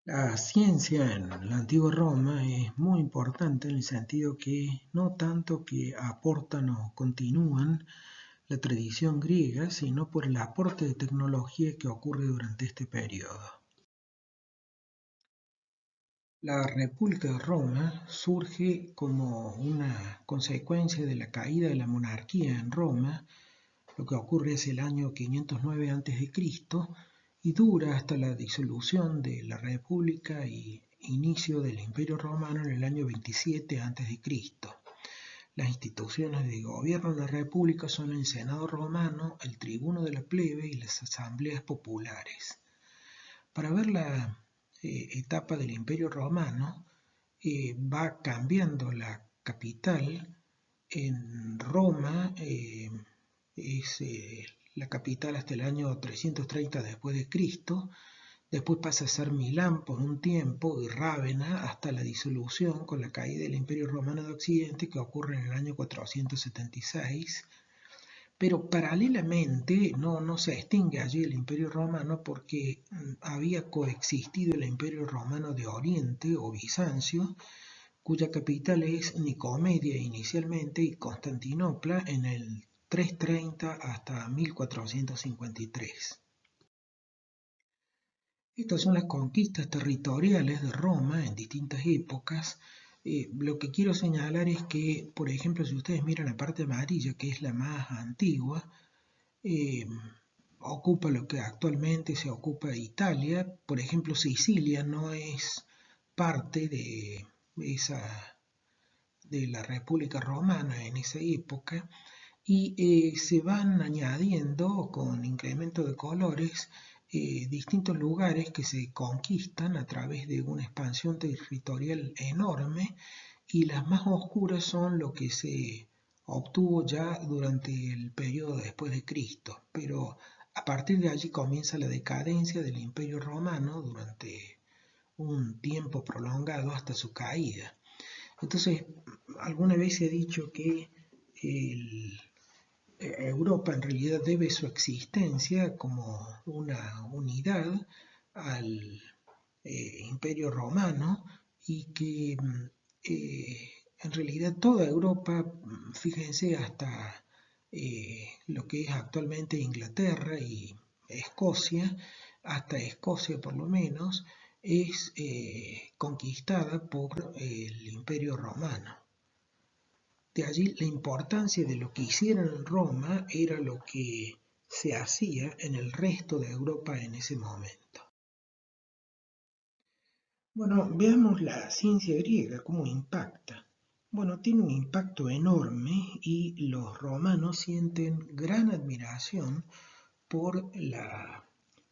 La ciencia en la antigua Roma es muy importante en el sentido que no tanto que aportan o continúan la tradición griega, sino por el aporte de tecnología que ocurre durante este periodo. La República de Roma surge como una consecuencia de la caída de la monarquía en Roma. Lo que ocurre es el año 509 a.C. y dura hasta la disolución de la República y inicio del Imperio Romano en el año 27 a.C. Las instituciones de gobierno de la República son el Senado romano, el Tribuno de la plebe y las asambleas populares. Para ver la etapa del Imperio Romano, va cambiando la capital. En Roma es la capital hasta el año 330 después de Cristo. Después pasa a ser Milán por un tiempo y Rávena hasta la disolución con la caída del Imperio Romano de Occidente que ocurre en el año 476. Pero paralelamente no se extingue allí el Imperio Romano porque había coexistido el Imperio Romano de Oriente o Bizancio, cuya capital es Nicomedia inicialmente y Constantinopla en el 330 hasta 1453. Estas son las conquistas territoriales de Roma en distintas épocas. Lo que quiero señalar es que, por ejemplo, si ustedes miran la parte amarilla, que es la más antigua, eh, ocupa lo que actualmente se ocupa Italia. Por ejemplo, Sicilia no es parte esa, de la República Romana en esa época y se van añadiendo con incremento de colores distintos lugares que se conquistan a través de una expansión territorial enorme y las más oscuras son lo que se obtuvo ya durante el periodo después de Cristo, pero a partir de allí comienza la decadencia del Imperio Romano durante un tiempo prolongado hasta su caída. Entonces, alguna vez se ha dicho que el, Europa en realidad debe su existencia como una unidad al Imperio Romano y que en realidad toda Europa, fíjense hasta lo que es actualmente Inglaterra y Escocia, hasta Escocia por lo menos, es conquistada por el Imperio Romano. De allí la importancia de lo que hicieron en Roma era lo que se hacía en el resto de Europa en ese momento. Bueno, veamos la ciencia griega, cómo impacta. Bueno, tiene un impacto enorme y los romanos sienten gran admiración por la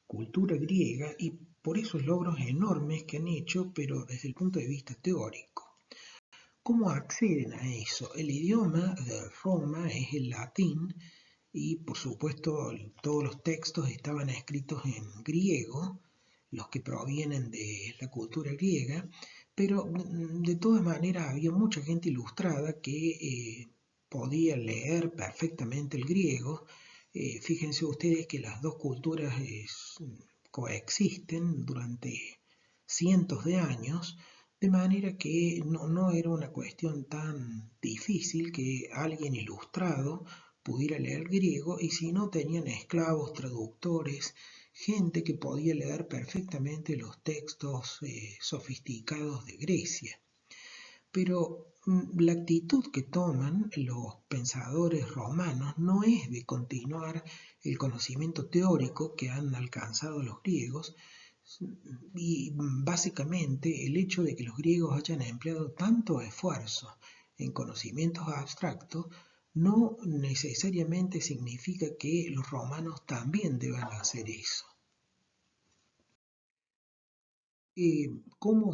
cultura griega y por esos logros enormes que han hecho, pero desde el punto de vista teórico. ¿Cómo acceden a eso? El idioma de Roma es el latín y por supuesto todos los textos estaban escritos en griego, los que provienen de la cultura griega, pero de todas maneras había mucha gente ilustrada que podía leer perfectamente el griego. Fíjense ustedes que las dos culturas coexisten durante cientos de años, de manera que no era una cuestión tan difícil que alguien ilustrado pudiera leer griego y si no tenían esclavos, traductores, gente que podía leer perfectamente los textos sofisticados de Grecia. Pero la actitud que toman los pensadores romanos no es de continuar el conocimiento teórico que han alcanzado los griegos, y básicamente el hecho de que los griegos hayan empleado tanto esfuerzo en conocimientos abstractos no necesariamente significa que los romanos también deban hacer eso. ¿Cómo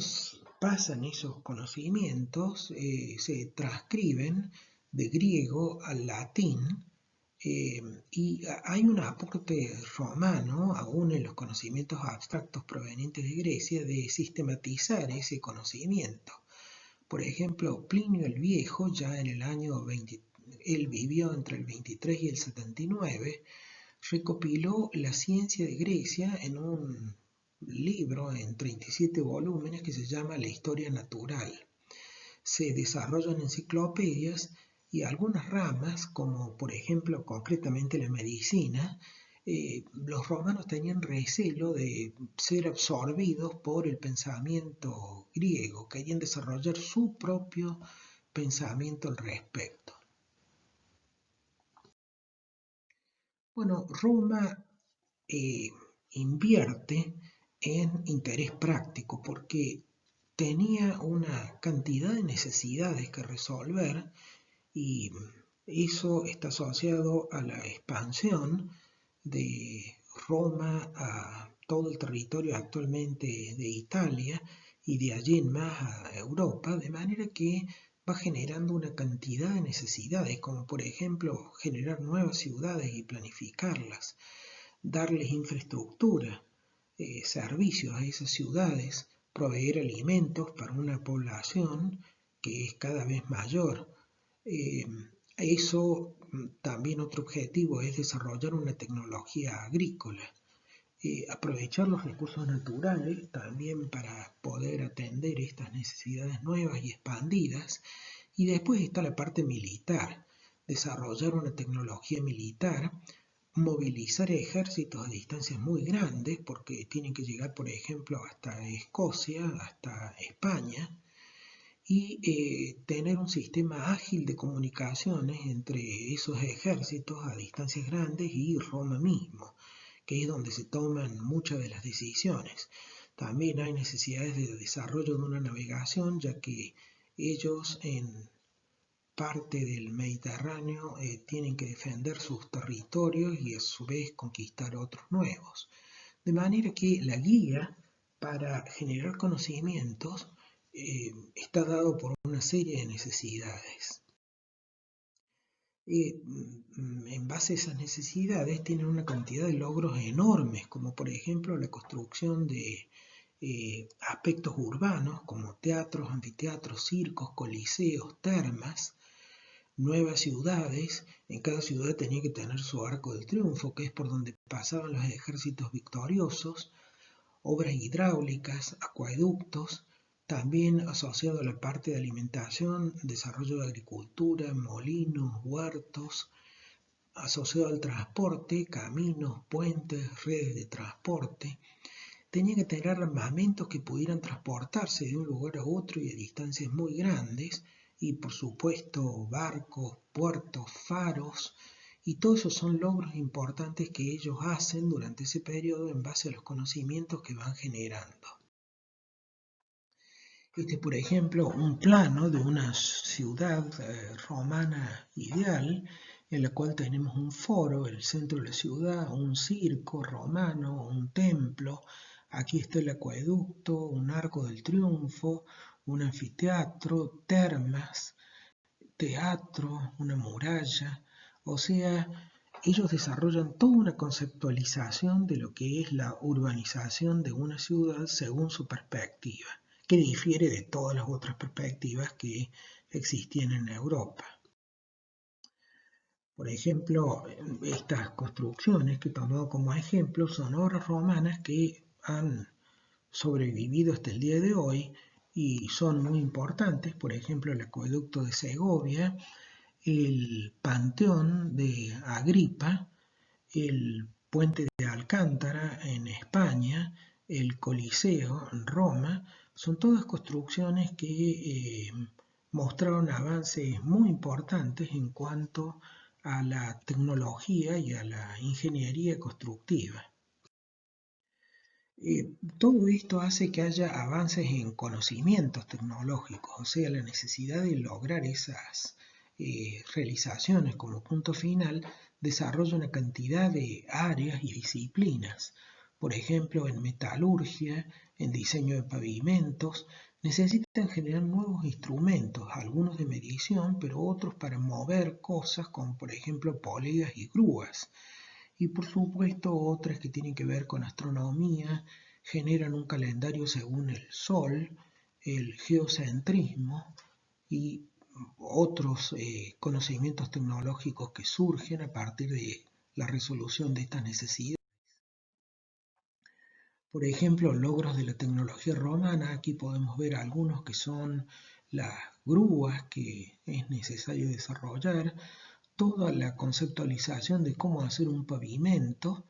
pasan esos conocimientos? Se transcriben de griego al latín eh, y hay un aporte romano, aún en los conocimientos abstractos provenientes de Grecia, de sistematizar ese conocimiento. Por ejemplo, Plinio el Viejo, ya en el año 20, él vivió entre el 23 y el 79, recopiló la ciencia de Grecia en un libro en 37 volúmenes que se llama La historia natural. Se desarrollan enciclopedias y algunas ramas, como por ejemplo concretamente la medicina, los romanos tenían recelo de ser absorbidos por el pensamiento griego, querían desarrollar su propio pensamiento al respecto. Bueno, Roma eh, invierte en interés práctico porque tenía una cantidad de necesidades que resolver y eso está asociado a la expansión de Roma a todo el territorio actualmente de Italia y de allí en más a Europa, de manera que va generando una cantidad de necesidades, como por ejemplo generar nuevas ciudades y planificarlas, darles infraestructura, servicios a esas ciudades, proveer alimentos para una población que es cada vez mayor. Eh, Eso también otro objetivo es desarrollar una tecnología agrícola, aprovechar los recursos naturales también para poder atender estas necesidades nuevas y expandidas. Y después está la parte militar, desarrollar una tecnología militar, movilizar ejércitos a distancias muy grandes, porque tienen que llegar, por ejemplo, hasta Escocia, hasta España, y tener un sistema ágil de comunicaciones entre esos ejércitos a distancias grandes y Roma mismo, que es donde se toman muchas de las decisiones. También hay necesidades de desarrollo de una navegación, ya que ellos en parte del Mediterráneo tienen que defender sus territorios y a su vez conquistar otros nuevos. De manera que la guía para generar conocimientos está dado por una serie de necesidades. En base a esas necesidades tienen una cantidad de logros enormes, como por ejemplo la construcción de aspectos urbanos como teatros, anfiteatros, circos, coliseos, termas, nuevas ciudades. En cada ciudad tenía que tener su arco del triunfo, que es por donde pasaban los ejércitos victoriosos, obras hidráulicas, acueductos, también asociado a la parte de alimentación, desarrollo de agricultura, molinos, huertos, asociado al transporte, caminos, puentes, redes de transporte. Tenía que tener armamentos que pudieran transportarse de un lugar a otro y a distancias muy grandes, y por supuesto barcos, puertos, faros, y todos esos son logros importantes que ellos hacen durante ese periodo en base a los conocimientos que van generando. Este es, por ejemplo, un plano de una ciudad romana ideal, en la cual tenemos un foro, el centro de la ciudad, un circo romano, un templo. Aquí está el acueducto, un arco del triunfo, un anfiteatro, termas, teatro, una muralla. O sea, ellos desarrollan toda una conceptualización de lo que es la urbanización de una ciudad según su perspectiva, que difiere de todas las otras perspectivas que existían en Europa. Por ejemplo, estas construcciones que he tomado como ejemplo son obras romanas que han sobrevivido hasta el día de hoy y son muy importantes. Por ejemplo, el acueducto de Segovia, el Panteón de Agripa, el Puente de Alcántara en España, el Coliseo en Roma, son todas construcciones que mostraron avances muy importantes en cuanto a la tecnología y a la ingeniería constructiva. Todo esto hace que haya avances en conocimientos tecnológicos, o sea, la necesidad de lograr esas realizaciones como punto final desarrolla una cantidad de áreas y disciplinas. Por ejemplo, en metalurgia, en diseño de pavimentos, necesitan generar nuevos instrumentos, algunos de medición, pero otros para mover cosas como por ejemplo poleas y grúas. Y por supuesto otras que tienen que ver con astronomía, generan un calendario según el Sol, el geocentrismo y otros conocimientos tecnológicos que surgen a partir de la resolución de estas necesidades. Por ejemplo, logros de la tecnología romana, aquí podemos ver algunos que son las grúas que es necesario desarrollar, toda la conceptualización de cómo hacer un pavimento,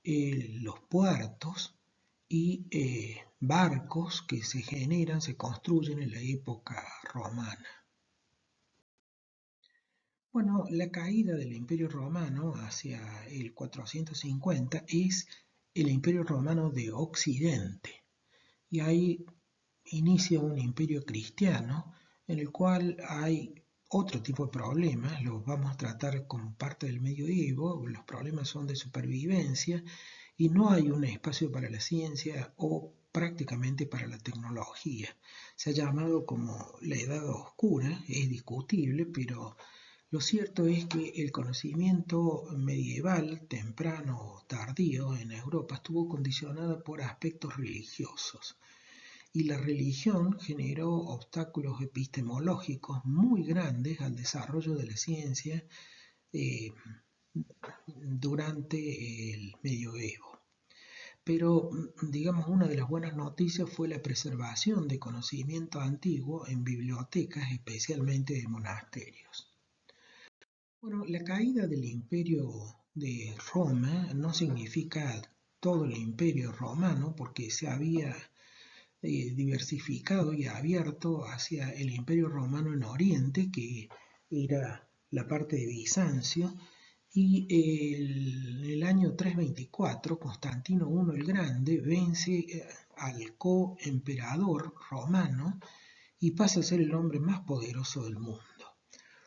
los puertos y barcos que se generan, se construyen en la época romana. Bueno, la caída del Imperio Romano hacia el 450 es el Imperio Romano de Occidente y ahí inicia un imperio cristiano en el cual hay otro tipo de problemas, los vamos a tratar como parte del medioevo, los problemas son de supervivencia y no hay un espacio para la ciencia o prácticamente para la tecnología. Se ha llamado como la Edad Oscura, es discutible, pero lo cierto es que el conocimiento medieval, temprano o tardío en Europa, estuvo condicionado por aspectos religiosos y la religión generó obstáculos epistemológicos muy grandes al desarrollo de la ciencia eh, durante el medioevo. Pero, digamos, una de las buenas noticias fue la preservación de conocimiento antiguo en bibliotecas, especialmente de monasterios. Bueno, la caída del imperio de Roma no significa todo el imperio romano, porque se había diversificado y abierto hacia el imperio romano en Oriente, que era la parte de Bizancio, y en el año 324 Constantino I el Grande vence al coemperador romano y pasa a ser el hombre más poderoso del mundo.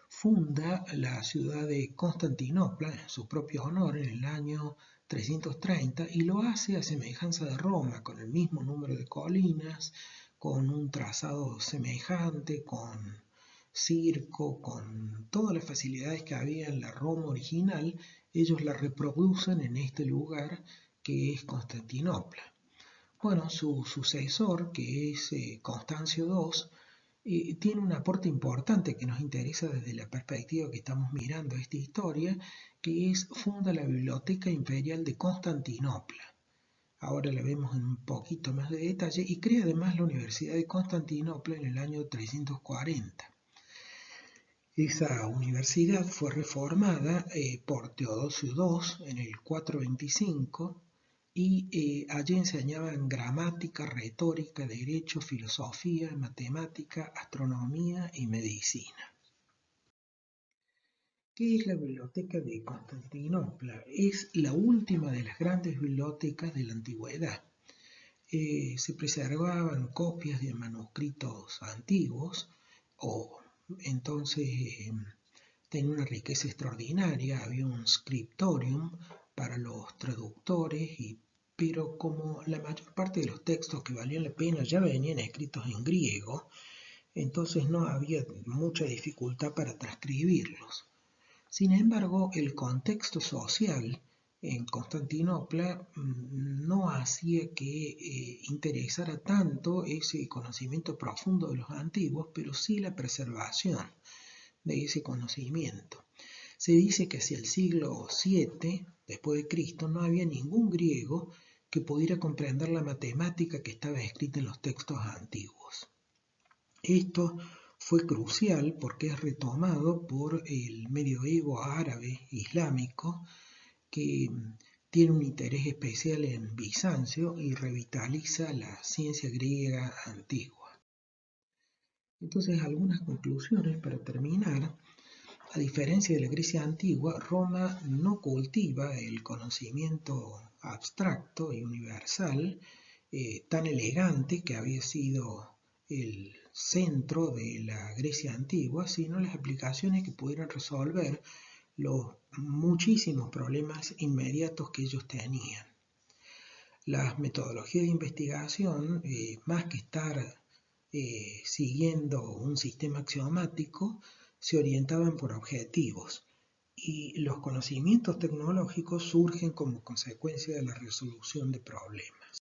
Funda la ciudad de Constantinopla en su propio honor en el año 330 y lo hace a semejanza de Roma, con el mismo número de colinas, con un trazado semejante, con circo, con todas las facilidades que había en la Roma original, ellos la reproducen en este lugar que es Constantinopla. Bueno, su sucesor, que es Constancio II, tiene un aporte importante que nos interesa desde la perspectiva que estamos mirando esta historia, que es funda la Biblioteca Imperial de Constantinopla. Ahora la vemos en un poquito más de detalle y crea además la Universidad de Constantinopla en el año 340. Esa universidad fue reformada por Teodosio II en el 425 y allí enseñaban gramática, retórica, derecho, filosofía, matemática, astronomía y medicina. ¿Qué es la Biblioteca de Constantinopla? Es la última de las grandes bibliotecas de la antigüedad. Se preservaban copias de manuscritos antiguos o entonces tenía una riqueza extraordinaria, había un scriptorium para los traductores, pero como la mayor parte de los textos que valían la pena ya venían escritos en griego, entonces no había mucha dificultad para transcribirlos. Sin embargo, el contexto social en Constantinopla no hacía que interesara tanto ese conocimiento profundo de los antiguos, pero sí la preservación de ese conocimiento. Se dice que hacia el siglo VII después de Cristo no había ningún griego que pudiera comprender la matemática que estaba escrita en los textos antiguos. Esto fue crucial porque es retomado por el medioevo árabe islámico que tiene un interés especial en Bizancio y revitaliza la ciencia griega antigua. Entonces, algunas conclusiones para terminar. A diferencia de la Grecia antigua, Roma no cultiva el conocimiento abstracto y universal tan elegante que había sido el centro de la Grecia antigua, sino las aplicaciones que pudieran resolver los muchísimos problemas inmediatos que ellos tenían. Las metodologías de investigación, más que estar siguiendo un sistema axiomático, se orientaban por objetivos y los conocimientos tecnológicos surgen como consecuencia de la resolución de problemas.